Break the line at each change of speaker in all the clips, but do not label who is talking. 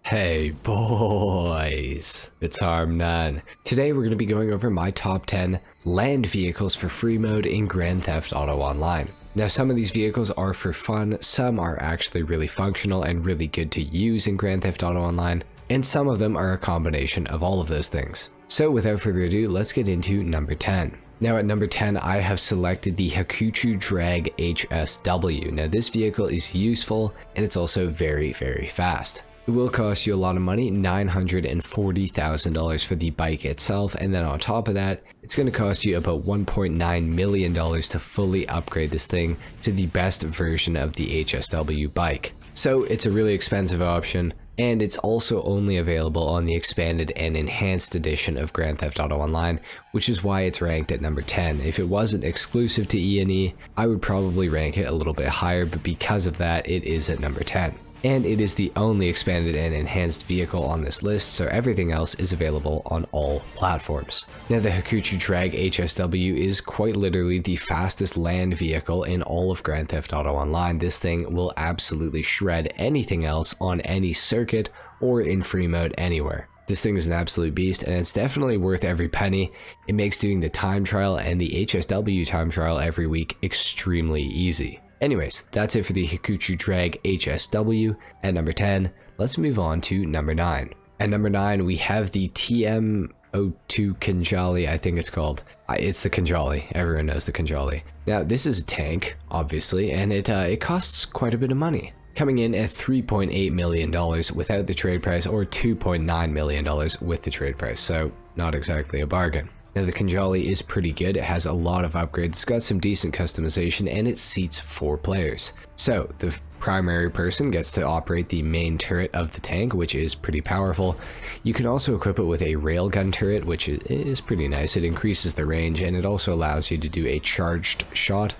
Hey boys, it's HarmNone. Today we're going to be going over my top 10 land vehicles for free mode in Grand Theft Auto Online. Now some of these vehicles are for fun, some are actually really functional and really good to use in Grand Theft Auto Online, and some of them are a combination of all of those things. So without further ado, let's get into number 10. Now at number 10, I have selected the Hakuchu Drag HSW. Now this vehicle is useful and it's also very fast. It will cost you a lot of money, $940,000 for the bike itself, and then on top of that, it's going to cost you about $1.9 million to fully upgrade this thing to the best version of the HSW bike. So it's a really expensive option, and it's also only available on the expanded and enhanced edition of Grand Theft Auto Online, which is why it's ranked at number 10. If it wasn't exclusive to E&E, I would probably rank it a little bit higher, but because of that, it is at number 10. And it is the only expanded and enhanced vehicle on this list, so everything else is available on all platforms. Now the Hakuchu Drag HSW is quite literally the fastest land vehicle in all of Grand Theft Auto Online. This thing will absolutely shred anything else on any circuit or in free mode anywhere. This thing is an absolute beast, and it's definitely worth every penny. It makes doing the time trial and the HSW time trial every week extremely easy. Anyways, that's it for the Hakuchu Drag HSW. At number 10, let's move on to number 9. At number 9, we have the TM02 Kanjali, I think it's called. It's the Kanjali, everyone knows the Kanjali. Now, this is a tank, obviously, and it costs quite a bit of money. Coming in at $3.8 million without the trade price, or $2.9 million with the trade price, so not exactly a bargain. Now the Kanjali is pretty good, it has a lot of upgrades, it's got some decent customization, and it seats 4 players. So the primary person gets to operate the main turret of the tank, which is pretty powerful. You can also equip it with a railgun turret, which is pretty nice. It increases the range, and it also allows you to do a charged shot,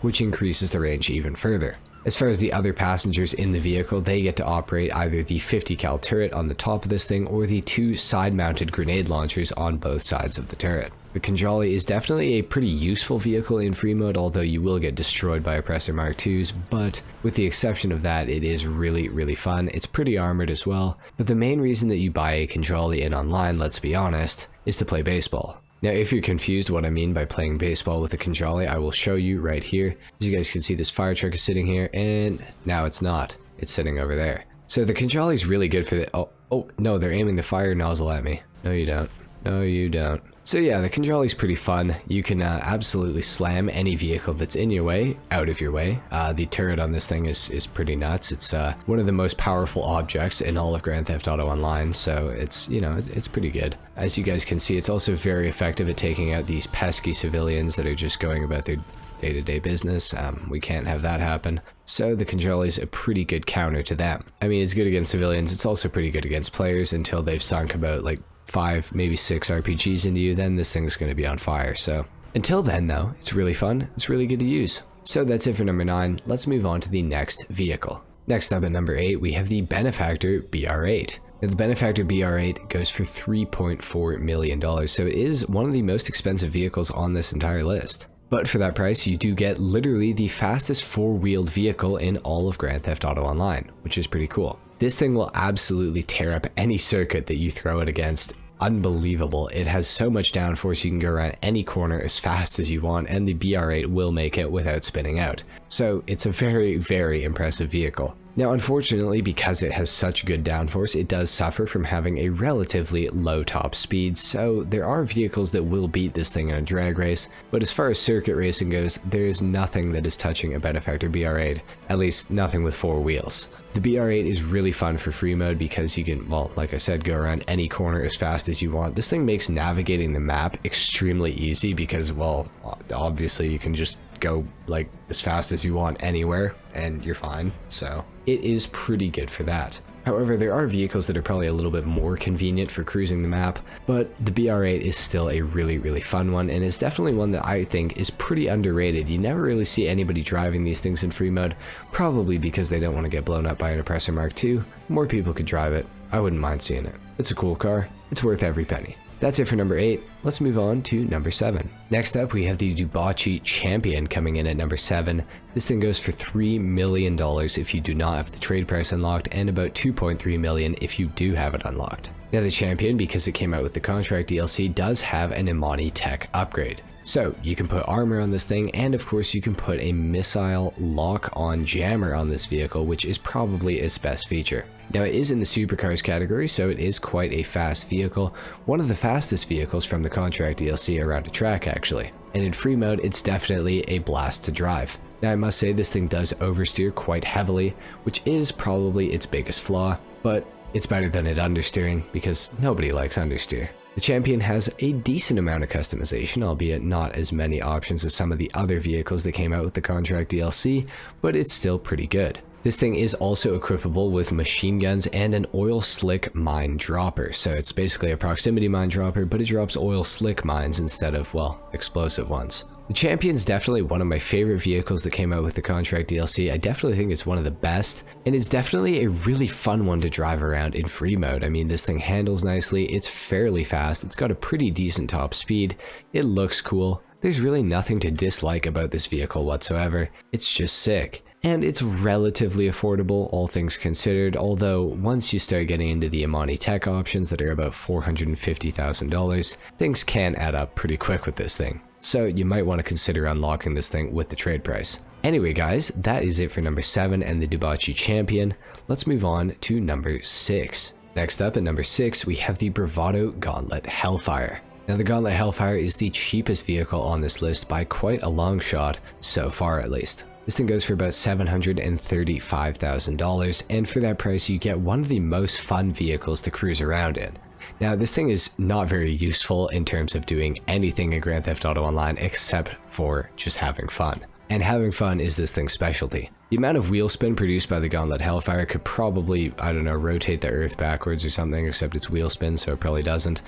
which increases the range even further. As far as the other passengers in the vehicle, they get to operate either the 50 cal turret on the top of this thing or the 2 side-mounted grenade launchers on both sides of the turret. The Kanjali is definitely a pretty useful vehicle in free mode, although you will get destroyed by Oppressor Mark IIs, but with the exception of that, it is really fun. It's pretty armored as well, but the main reason that you buy a Kanjali in online, let's be honest, is to play baseball. Now, if you're confused what I mean by playing baseball with a Kanjali, I will show you right here. As you guys can see, this fire truck is sitting here, and now it's not. It's sitting over there. So the Kanjali is really good for the... Oh, no, they're aiming the fire nozzle at me. No, you don't. No, you don't. So yeah, the Kanjali is pretty fun. You can absolutely slam any vehicle that's in your way, out of your way. The turret on this thing is pretty nuts. It's one of the most powerful objects in all of Grand Theft Auto Online, so it's, you know, it's pretty good. As you guys can see, it's also very effective at taking out these pesky civilians that are just going about their day-to-day business. We can't have that happen. So the Kanjali is a pretty good counter to them. I mean, it's good against civilians. It's also pretty good against players until they've sunk about like 5, maybe 6 RPGs into you, then this thing's going to be on fire. So until then though, it's really fun, it's really good to use. So that's it for number 9, let's move on to the next vehicle. Next up at number 8, we have the Benefactor BR8. Now the Benefactor BR8 goes for $3.4 million, so it is one of the most expensive vehicles on this entire list. But for that price, you do get literally the fastest 4-wheeled vehicle in all of Grand Theft Auto Online, which is pretty cool. This thing will absolutely tear up any circuit that you throw it against. Unbelievable. It has so much downforce, you can go around any corner as fast as you want, and the BR8 will make it without spinning out. So it's a very impressive vehicle. Now unfortunately, because it has such good downforce, it does suffer from having a relatively low top speed, so there are vehicles that will beat this thing in a drag race, but as far as circuit racing goes, there is nothing that is touching a Benefactor BR8, at least nothing with 4 wheels. The BR8 is really fun for free mode because you can, well, like I said, go around any corner as fast as you want. This thing makes navigating the map extremely easy because, well, obviously you can just go like as fast as you want anywhere and you're fine. So it is pretty good for that. However, there are vehicles that are probably a little bit more convenient for cruising the map, but the BR8 is still a really fun one, and it's definitely one that I think is pretty underrated. You never really see anybody driving these things in free mode, probably because they don't want to get blown up by an Oppressor Mark II. More people could drive it. I wouldn't mind seeing it. It's a cool car. It's worth every penny. That's it for number 8. Let's move on to number 7. Next up, we have the DUGG Champion coming in at number 7. This thing goes for $3 million if you do not have the trade price unlocked, and about $2.3 million if you do have it unlocked. Now the Champion, because it came out with the contract DLC, does have an Imani tech upgrade. So you can put armor on this thing, and of course you can put a missile lock-on jammer on this vehicle, which is probably its best feature. Now it is in the supercars category, so it is quite a fast vehicle, one of the fastest vehicles from the contract DLC around a track actually. And in free mode, it's definitely a blast to drive. Now I must say this thing does oversteer quite heavily, which is probably its biggest flaw, but it's better than it understeering because nobody likes understeer. The Champion has a decent amount of customization, albeit not as many options as some of the other vehicles that came out with the contract DLC, but it's still pretty good. This thing is also equipable with machine guns and an oil slick mine dropper, so it's basically a proximity mine dropper, but it drops oil slick mines instead of, well, explosive ones. The Champion's definitely one of my favorite vehicles that came out with the contract DLC. I definitely think it's one of the best, and it's definitely a really fun one to drive around in free mode. I mean, this thing handles nicely, it's fairly fast, it's got a pretty decent top speed, it looks cool. There's really nothing to dislike about this vehicle whatsoever, it's just sick. And it's relatively affordable, all things considered, although once you start getting into the Imani tech options that are about $450,000, things can add up pretty quick with this thing. So you might want to consider unlocking this thing with the trade price. Anyway guys, that is it for number 7 and the DUGG Champion. Let's move on to number 6. Next up at number 6, we have the Bravado Gauntlet Hellfire. Now the Gauntlet Hellfire is the cheapest vehicle on this list by quite a long shot, so far at least. This thing goes for about $735,000, and for that price you get one of the most fun vehicles to cruise around in. Now this thing is not very useful in terms of doing anything in Grand Theft Auto Online except for just having fun. And having fun is this thing's specialty. The amount of wheel spin produced by the Gauntlet Hellfire could probably, I don't know, rotate the earth backwards or something, except it's wheel spin, so it probably doesn't.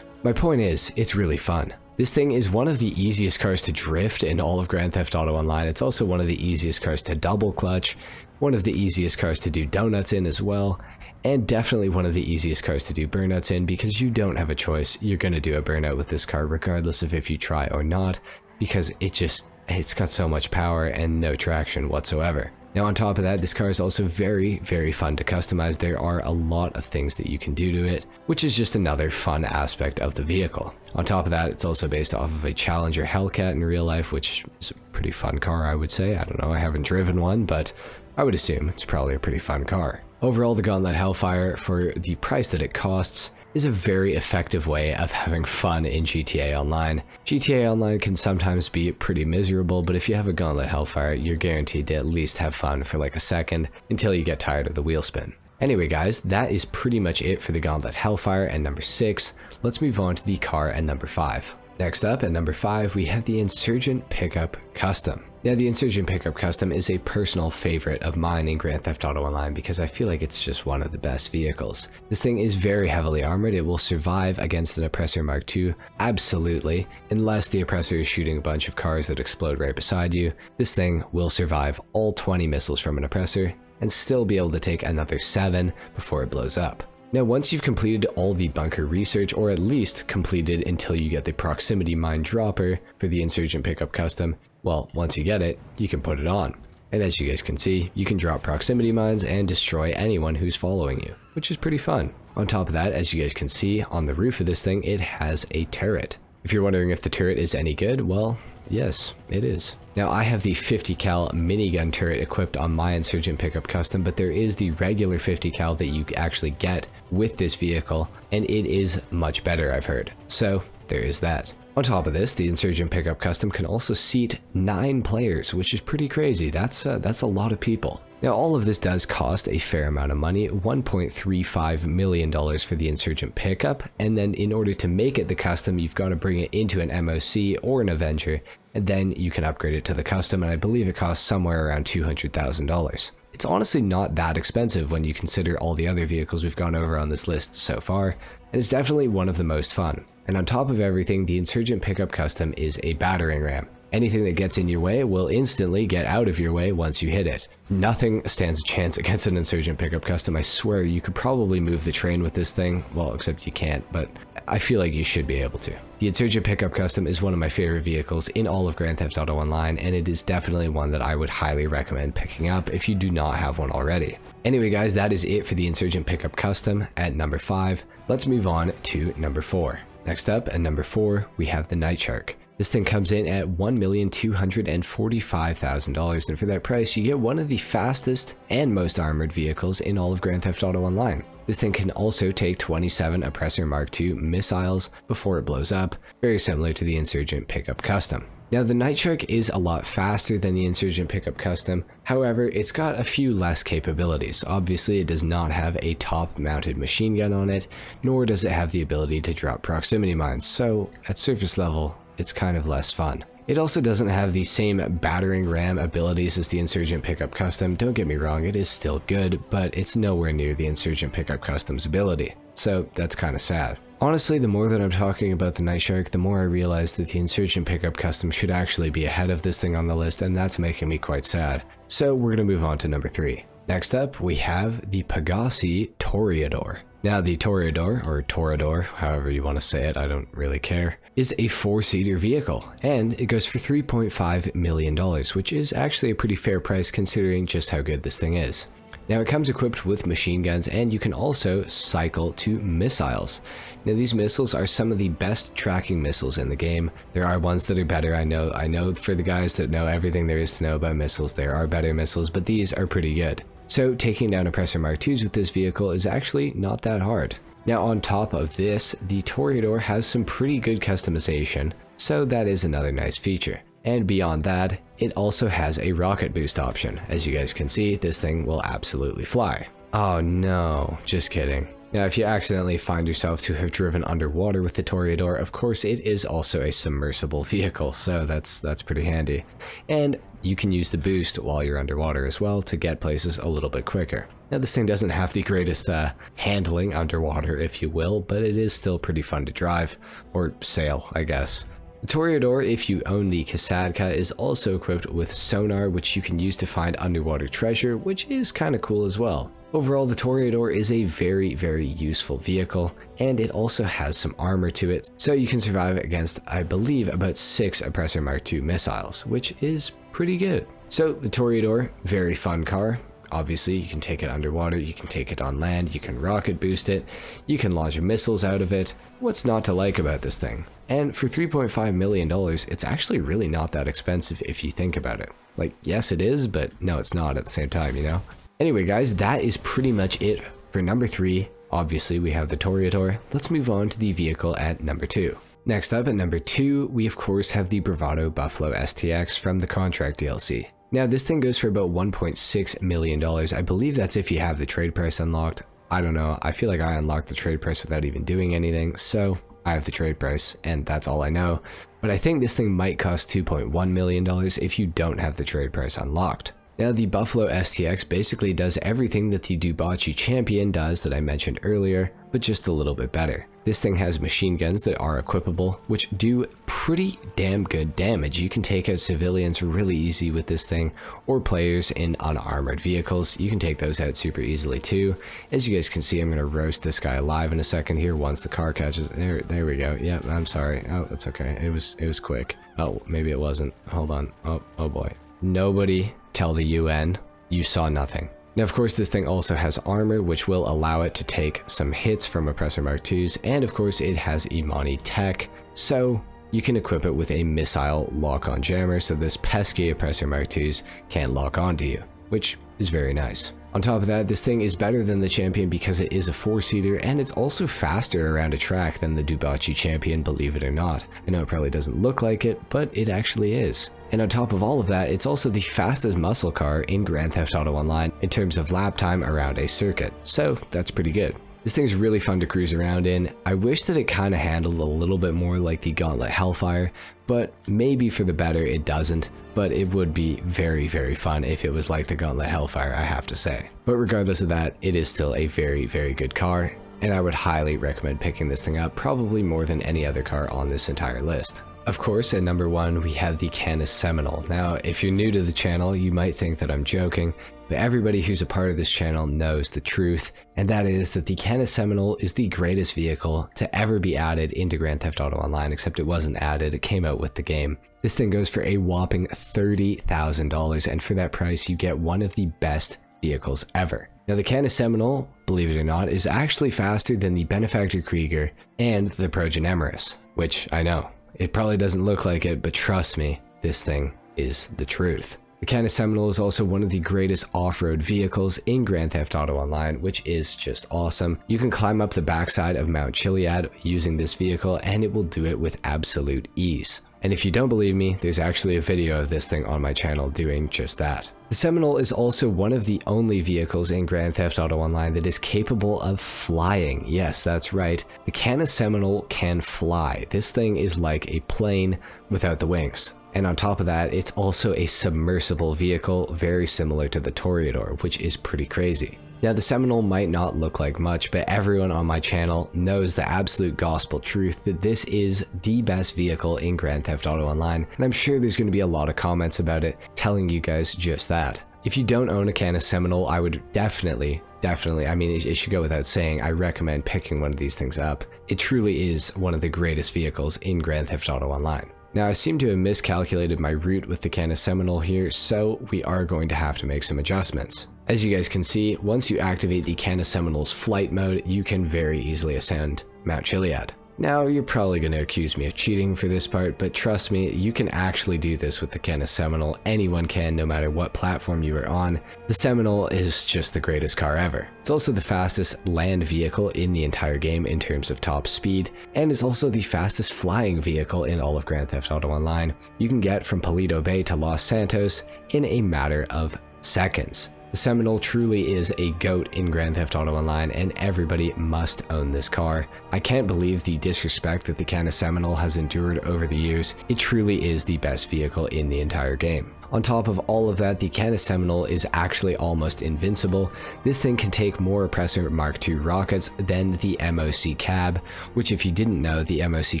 My point is, it's really fun. This thing is one of the easiest cars to drift in all of Grand Theft Auto Online. It's also one of the easiest cars to double clutch, one of the easiest cars to do donuts in as well, and definitely one of the easiest cars to do burnouts in because you don't have a choice. You're going to do a burnout with this car regardless of if you try or not, because it's got so much power and no traction whatsoever. Now on top of that, this car is also very, very fun to customize. There are a lot of things that you can do to it, which is just another fun aspect of the vehicle. On top of that, it's also based off of a Challenger Hellcat in real life, which is a pretty fun car, I would say. I don't know, I haven't driven one, but I would assume it's probably a pretty fun car. Overall, the Gauntlet Hellfire, for the price that it costs, is a very effective way of having fun in GTA Online. GTA Online can sometimes be pretty miserable, but if you have a Gauntlet Hellfire, you're guaranteed to at least have fun for like a second until you get tired of the wheel spin. Anyway guys, that is pretty much it for the Gauntlet Hellfire at number 6. Let's move on to the car at number 5. Next up at number 5, we have the Insurgent Pickup Custom. Now the Insurgent Pickup Custom is a personal favorite of mine in Grand Theft Auto Online because I feel like it's just one of the best vehicles. This thing is very heavily armored. It will survive against an Oppressor Mark II, absolutely, unless the Oppressor is shooting a bunch of cars that explode right beside you. This thing will survive all 20 missiles from an Oppressor and still be able to take another 7 before it blows up. Now once you've completed all the bunker research, or at least completed until you get the proximity mine dropper for the Insurgent Pickup Custom, well, once you get it, you can put it on. And as you guys can see, you can drop proximity mines and destroy anyone who's following you, which is pretty fun. On top of that, as you guys can see, on the roof of this thing, it has a turret. If you're wondering if the turret is any good, well, yes, it is. Now I have the 50 cal minigun turret equipped on my Insurgent Pickup Custom, but there is the regular 50 cal that you actually get with this vehicle, and it is much better, I've heard. So there is that. On top of this, the Insurgent Pickup Custom can also seat 9 players, which is pretty crazy. That's a lot of people. Now all of this does cost a fair amount of money, $1.35 million for the Insurgent Pickup, and then in order to make it the custom, you've got to bring it into an MOC or an Avenger, and then you can upgrade it to the custom, and I believe it costs somewhere around $200,000. It's honestly not that expensive when you consider all the other vehicles we've gone over on this list so far, and it's definitely one of the most fun. And on top of everything, the Insurgent Pickup Custom is a battering ram. Anything that gets in your way will instantly get out of your way once you hit it. Nothing stands a chance against an Insurgent Pickup Custom. I swear you could probably move the train with this thing. Well, except you can't, but I feel like you should be able to. The Insurgent Pickup Custom is one of my favorite vehicles in all of Grand Theft Auto Online, and it is definitely one that I would highly recommend picking up if you do not have one already. Anyway guys, that is it for the Insurgent Pickup Custom at number 5. Let's move on to number 4. Next up, at number 4, we have the Night Shark. This thing comes in at $1,245,000, and for that price, you get one of the fastest and most armored vehicles in all of Grand Theft Auto Online. This thing can also take 27 Oppressor Mark II missiles before it blows up, very similar to the Insurgent Pickup Custom. Now, the Night Shark is a lot faster than the Insurgent Pickup Custom, however, it's got a few less capabilities. Obviously, it does not have a top-mounted machine gun on it, nor does it have the ability to drop proximity mines, so at surface level, it's kind of less fun. It also doesn't have the same battering ram abilities as the Insurgent Pickup Custom. Don't get me wrong, it is still good, but it's nowhere near the Insurgent Pickup Custom's ability, so that's kind of sad. Honestly, the more that I'm talking about the Night Shark, the more I realize that the Insurgent Pickup Custom should actually be ahead of this thing on the list, and that's making me quite sad. So we're going to move on to number 3. Next up, we have the Pegassi Toreador. Now, the Toreador, or Toreador, however you want to say it, I don't really care, is a 4-seater vehicle, and it goes for $3.5 million, which is actually a pretty fair price considering just how good this thing is. Now, it comes equipped with machine guns, and you can also cycle to missiles. Now, these missiles are some of the best tracking missiles in the game. There are ones that are better, I know for the guys that know everything there is to know about missiles, there are better missiles, but these are pretty good. So, taking down Oppressor Mark IIs with this vehicle is actually not that hard. Now, on top of this, the Toreador has some pretty good customization, so that is another nice feature. And beyond that, it also has a rocket boost option. As you guys can see, this thing will absolutely fly. Oh no, just kidding. Now, if you accidentally find yourself to have driven underwater with the Toreador, of course it is also a submersible vehicle, so that's pretty handy. And you can use the boost while you're underwater as well to get places a little bit quicker. Now, this thing doesn't have the greatest handling underwater, if you will, but it is still pretty fun to drive, or sail, I guess. The Toreador, if you own the Kasadka, is also equipped with sonar, which you can use to find underwater treasure, which is kind of cool as well. Overall, the Toreador is a very, very useful vehicle, and it also has some armor to it, so you can survive against, I believe, about 6 Oppressor Mark II missiles, which is pretty good. So, the Toreador, very fun car. Obviously, you can take it underwater, you can take it on land, you can rocket boost it, you can launch missiles out of it. What's not to like about this thing? And for $3.5 million, it's actually really not that expensive if you think about it. Like, yes it is, but no it's not at the same time, you know? Anyway guys, that is pretty much it for number 3. Obviously, we have the Toreador. Let's move on to the vehicle at number 2. Next up at number 2, we of course have the Bravado Buffalo STX from the Contract DLC. Now, this thing goes for about $1.6 million. I believe that's if you have the trade price unlocked. I don't know. I feel like I unlocked the trade price without even doing anything, so I have the trade price, and that's all I know. But I think this thing might cost $2.1 million if you don't have the trade price unlocked. Now, the Buffalo STX basically does everything that the DUGG Champion does that I mentioned earlier, but just a little bit better. This thing has machine guns that are equipable, which do pretty damn good damage. You can take out civilians really easy with this thing, or players in unarmored vehicles. You can take those out super easily too. As you guys can see, I'm going to roast this guy alive in a second here once the car catches. There we go. Yep, I'm sorry. Oh, that's okay. It was quick. Oh, maybe it wasn't. Hold on. Oh boy. Nobody tell the UN you saw nothing. Now, of course, this thing also has armor, which will allow it to take some hits from Oppressor Mark IIs, and of course, it has Imani tech, so you can equip it with a missile lock-on jammer, so this pesky Oppressor Mark IIs can't lock onto you, which is very nice. On top of that, this thing is better than the Champion because it is a 4-seater, and it's also faster around a track than the DUGG Champion, believe it or not. I know it probably doesn't look like it, but it actually is. And on top of all of that, it's also the fastest muscle car in Grand Theft Auto Online in terms of lap time around a circuit, so that's pretty good. This thing's really fun to cruise around in. I wish that it kind of handled a little bit more like the Gauntlet Hellfire, but maybe for the better it doesn't. But it would be very, very fun if it was like the Gauntlet Hellfire, I have to say. But regardless of that, it is still a very, very good car, and I would highly recommend picking this thing up, probably more than any other car on this entire list. Of course, at number 1, we have the Canis Seminole. Now, if you're new to the channel, you might think that I'm joking, but everybody who's a part of this channel knows the truth, and that is that the Canis Seminole is the greatest vehicle to ever be added into Grand Theft Auto Online, except it wasn't added, it came out with the game. This thing goes for a whopping $30,000, and for that price, you get one of the best vehicles ever. Now, the Canis Seminole, believe it or not, is actually faster than the Benefactor Krieger and the Progen Emerus, which I know. It probably doesn't look like it, but trust me, this thing is the truth. The Canis Seminole is also one of the greatest off-road vehicles in Grand Theft Auto Online, which is just awesome. You can climb up the backside of Mount Chiliad using this vehicle, and it will do it with absolute ease. And if you don't believe me, there's actually a video of this thing on my channel doing just that. The Seminole is also one of the only vehicles in Grand Theft Auto Online that is capable of flying. Yes, that's right. The Canis Seminole can fly. This thing is like a plane without the wings. And on top of that, it's also a submersible vehicle, very similar to the Toreador, which is pretty crazy. Now, the Seminole might not look like much, but everyone on my channel knows the absolute gospel truth that this is the best vehicle in Grand Theft Auto Online, and I'm sure there's going to be a lot of comments about it telling you guys just that. If you don't own a Canis Seminole, I would definitely, I mean, it should go without saying, I recommend picking one of these things up. It truly is one of the greatest vehicles in Grand Theft Auto Online. Now, I seem to have miscalculated my route with the Canis Seminole here, so we are going to have to make some adjustments. As you guys can see, once you activate the Canis Seminole's flight mode, you can very easily ascend Mount Chiliad. Now, you're probably going to accuse me of cheating for this part, but trust me, you can actually do this with the Canis Seminole. Anyone can, no matter what platform you are on. The Seminole is just the greatest car ever. It's also the fastest land vehicle in the entire game in terms of top speed, and is also the fastest flying vehicle in all of Grand Theft Auto Online. You can get from Paleto Bay to Los Santos in a matter of seconds. The Seminole truly is a GOAT in Grand Theft Auto Online, and everybody must own this car. I can't believe the disrespect that the Canis Seminole has endured over the years. It truly is the best vehicle in the entire game. On top of all of that, the Canis Seminole is actually almost invincible. This thing can take more Oppressor Mark II rockets than the MOC Cab, which if you didn't know, the MOC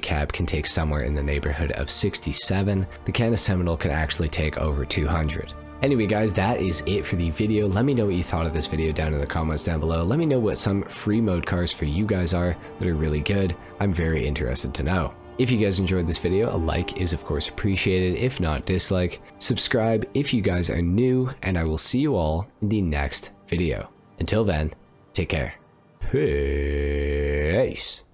Cab can take somewhere in the neighborhood of 67. The Canis Seminole can actually take over 200. Anyway guys, that is it for the video. Let me know what you thought of this video down in the comments down below. Let me know what some free mode cars for you guys are that are really good. I'm very interested to know. If you guys enjoyed this video, a like is of course appreciated, if not dislike. Subscribe if you guys are new, and I will see you all in the next video. Until then, take care. Peace.